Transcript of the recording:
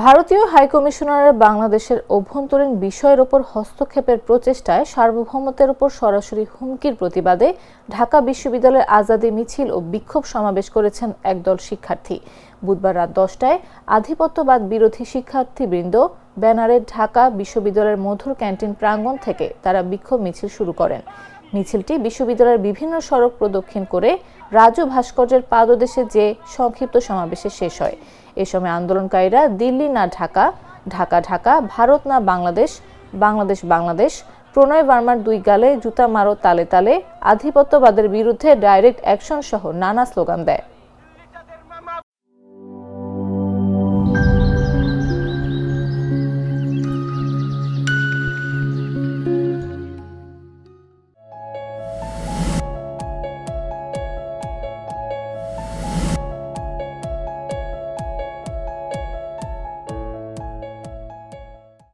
ভারতীয় হাইকমিশনারের বাংলাদেশের অভ্যন্তরীণ বিষয়ের ওপর হস্তক্ষেপের প্রচেষ্টায় সার্বভৌমত্বের ওপর সরাসরি হুমকির প্রতিবাদে ঢাকা বিশ্ববিদ্যালয়ের আজাদী মিছিল ও বিক্ষোভ সমাবেশ করেছেন একদল শিক্ষার্থী। বুধবার রাত 10টায় আধিপত্যবাদ বিরোধী শিক্ষার্থীবৃন্দ ব্যানারে ঢাকা বিশ্ববিদ্যালয়ের মধুর ক্যান্টিন প্রাঙ্গণ থেকে তারা বিক্ষোভ মিছিল শুরু করেন। মিছিলটি বিশ্ববিদ্যালয়ের বিভিন্ন সড়ক প্রদক্ষিণ করে রাজু ভাস্কর্যের পাদদেশে যে সংক্ষিপ্ত সমাবেশে শেষ হয়। এ সময় আন্দোলনকারীরা দিল্লি না ঢাকা, ঢাকা ঢাকা, ভারত না বাংলাদেশ, বাংলাদেশ বাংলাদেশ, প্রণয় ভার্মার দুই গালে জুতা মারো তালে তালে, আধিপত্যবাদের বিরুদ্ধে ডাইরেক্ট অ্যাকশন সহ নানা স্লোগান দেয়।